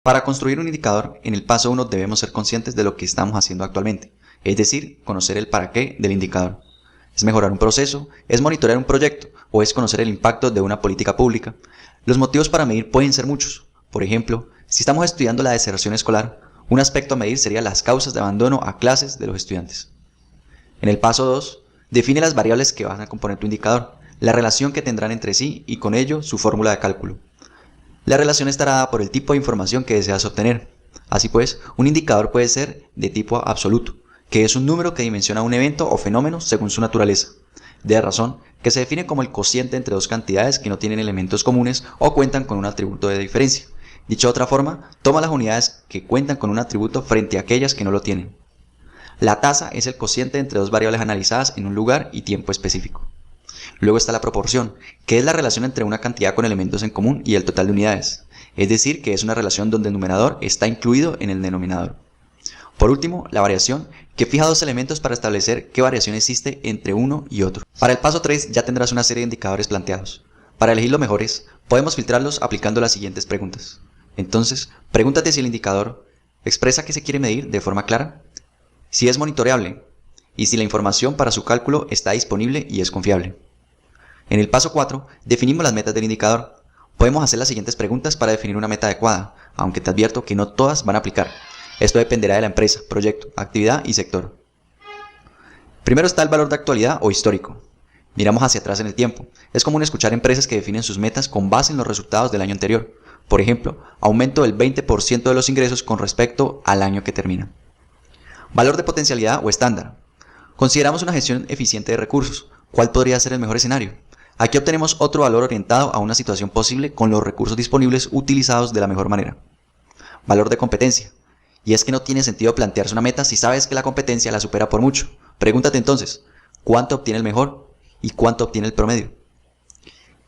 Para construir un indicador, en el paso 1 debemos ser conscientes de lo que estamos haciendo actualmente, es decir, conocer el para qué del indicador. ¿Es mejorar un proceso? ¿Es monitorear un proyecto? ¿O es conocer el impacto de una política pública? Los motivos para medir pueden ser muchos. Por ejemplo, si estamos estudiando la deserción escolar, un aspecto a medir sería las causas de abandono a clases de los estudiantes. En el paso 2, define las variables que van a componer tu indicador, la relación que tendrán entre sí y con ello su fórmula de cálculo. La relación estará dada por el tipo de información que deseas obtener. Así pues, un indicador puede ser de tipo absoluto, que es un número que dimensiona un evento o fenómeno según su naturaleza. De razón, que se define como el cociente entre dos cantidades que no tienen elementos comunes o cuentan con un atributo de diferencia. Dicho de otra forma, toma las unidades que cuentan con un atributo frente a aquellas que no lo tienen. La tasa es el cociente entre dos variables analizadas en un lugar y tiempo específico. Luego está la proporción, que es la relación entre una cantidad con elementos en común y el total de unidades, es decir, que es una relación donde el numerador está incluido en el denominador. Por último, la variación, que fija dos elementos para establecer qué variación existe entre uno y otro. Para el paso 3 ya tendrás una serie de indicadores planteados. Para elegir los mejores, podemos filtrarlos aplicando las siguientes preguntas. Entonces, pregúntate si el indicador expresa qué se quiere medir de forma clara, si es monitoreable y si la información para su cálculo está disponible y es confiable. En el paso 4, definimos las metas del indicador. Podemos hacer las siguientes preguntas para definir una meta adecuada, aunque te advierto que no todas van a aplicar. Esto dependerá de la empresa, proyecto, actividad y sector. Primero está el valor de actualidad o histórico. Miramos hacia atrás en el tiempo. Es común escuchar empresas que definen sus metas con base en los resultados del año anterior. Por ejemplo, aumento del 20% de los ingresos con respecto al año que termina. Valor de potencialidad o estándar. Consideramos una gestión eficiente de recursos. ¿Cuál podría ser el mejor escenario? Aquí obtenemos otro valor orientado a una situación posible con los recursos disponibles utilizados de la mejor manera. Valor de competencia. Y es que no tiene sentido plantearse una meta si sabes que la competencia la supera por mucho. Pregúntate entonces, ¿cuánto obtiene el mejor y cuánto obtiene el promedio?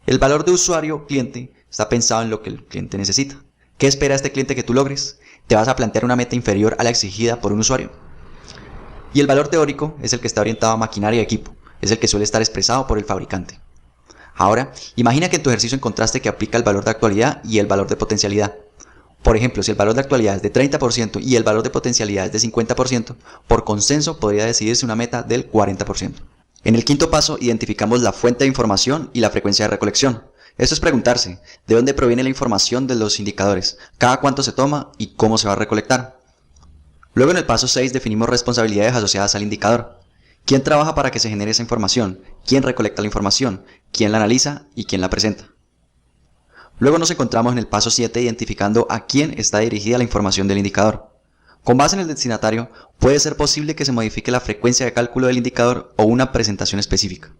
El valor de usuario-cliente está pensado en lo que el cliente necesita. ¿Qué espera este cliente que tú logres? ¿Te vas a plantear una meta inferior a la exigida por un usuario? Y el valor teórico es el que está orientado a maquinaria y equipo. Es el que suele estar expresado por el fabricante. Ahora, imagina que en tu ejercicio encontraste que aplica el valor de actualidad y el valor de potencialidad. Por ejemplo, si el valor de actualidad es de 30% y el valor de potencialidad es de 50%, por consenso podría decidirse una meta del 40%. En el quinto paso, identificamos la fuente de información y la frecuencia de recolección. Esto es preguntarse, ¿de dónde proviene la información de los indicadores? ¿Cada cuánto se toma y cómo se va a recolectar? Luego en el paso 6 definimos responsabilidades asociadas al indicador. ¿Quién trabaja para que se genere esa información? ¿Quién recolecta la información? ¿Quién la analiza? ¿Y quién la presenta? Luego nos encontramos en el paso 7 identificando a quién está dirigida la información del indicador. Con base en el destinatario, puede ser posible que se modifique la frecuencia de cálculo del indicador o una presentación específica.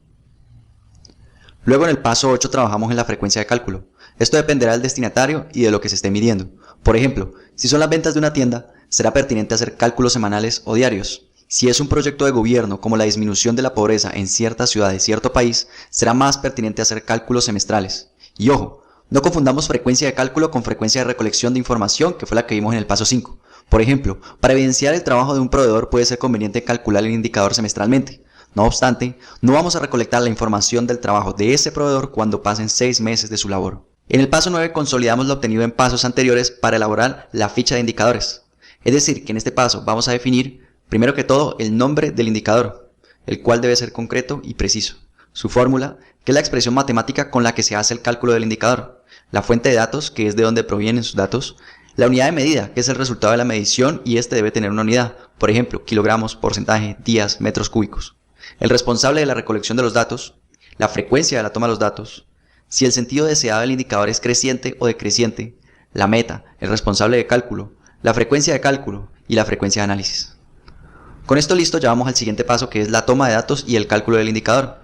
Luego en el paso 8 trabajamos en la frecuencia de cálculo. Esto dependerá del destinatario y de lo que se esté midiendo. Por ejemplo, si son las ventas de una tienda, será pertinente hacer cálculos semanales o diarios. Si es un proyecto de gobierno como la disminución de la pobreza en cierta ciudad de cierto país, será más pertinente hacer cálculos semestrales. Y ojo, no confundamos frecuencia de cálculo con frecuencia de recolección de información, que fue la que vimos en el paso 5. Por ejemplo, para evidenciar el trabajo de un proveedor puede ser conveniente calcular el indicador semestralmente. No obstante, no vamos a recolectar la información del trabajo de ese proveedor cuando pasen 6 meses de su labor. En el paso 9 consolidamos lo obtenido en pasos anteriores para elaborar la ficha de indicadores. Es decir, que en este paso vamos a definir, primero que todo, el nombre del indicador, el cual debe ser concreto y preciso. Su fórmula, que es la expresión matemática con la que se hace el cálculo del indicador. La fuente de datos, que es de donde provienen sus datos. La unidad de medida, que es el resultado de la medición y este debe tener una unidad. Por ejemplo, kilogramos, porcentaje, días, metros cúbicos. El responsable de la recolección de los datos. La frecuencia de la toma de los datos. Si el sentido deseado del indicador es creciente o decreciente. La meta, el responsable de cálculo. La frecuencia de cálculo y la frecuencia de análisis. Con esto listo, ya vamos al siguiente paso, que es la toma de datos y el cálculo del indicador.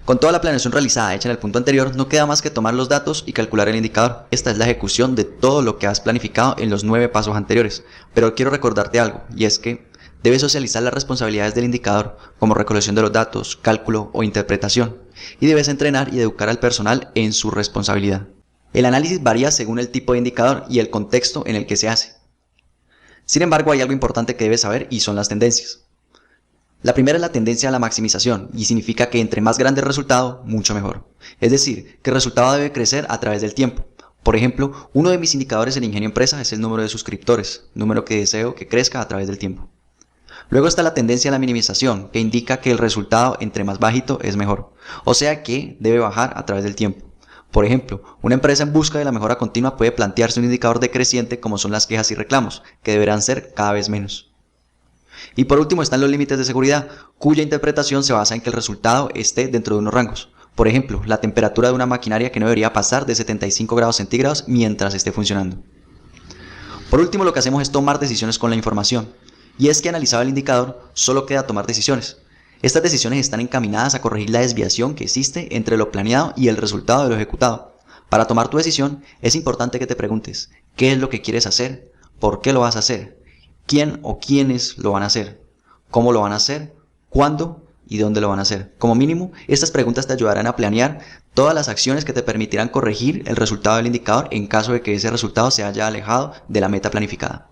Con toda la planeación realizada hecha en el punto anterior, no queda más que tomar los datos y calcular el indicador. Esta es la ejecución de todo lo que has planificado en los 9 pasos anteriores. Pero quiero recordarte algo, y es que debes socializar las responsabilidades del indicador, como recolección de los datos, cálculo o interpretación, y debes entrenar y educar al personal en su responsabilidad. El análisis varía según el tipo de indicador y el contexto en el que se hace. Sin embargo, hay algo importante que debes saber y son las tendencias. La primera es la tendencia a la maximización y significa que entre más grande el resultado, mucho mejor. Es decir, que el resultado debe crecer a través del tiempo. Por ejemplo, uno de mis indicadores en Ingenio Empresa es el número de suscriptores, número que deseo que crezca a través del tiempo. Luego está la tendencia a la minimización, que indica que el resultado entre más bajito es mejor, o sea que debe bajar a través del tiempo. Por ejemplo, una empresa en busca de la mejora continua puede plantearse un indicador decreciente como son las quejas y reclamos, que deberán ser cada vez menos. Y por último están los límites de seguridad, cuya interpretación se basa en que el resultado esté dentro de unos rangos. Por ejemplo, la temperatura de una maquinaria que no debería pasar de 75 grados centígrados mientras esté funcionando. Por último, lo que hacemos es tomar decisiones con la información. Y es que analizado el indicador, solo queda tomar decisiones. Estas decisiones están encaminadas a corregir la desviación que existe entre lo planeado y el resultado de lo ejecutado. Para tomar tu decisión, es importante que te preguntes, ¿qué es lo que quieres hacer? ¿Por qué lo vas a hacer? ¿Quién o quiénes lo van a hacer? ¿Cómo lo van a hacer? ¿Cuándo? ¿Y dónde lo van a hacer? Como mínimo, estas preguntas te ayudarán a planear todas las acciones que te permitirán corregir el resultado del indicador en caso de que ese resultado se haya alejado de la meta planificada.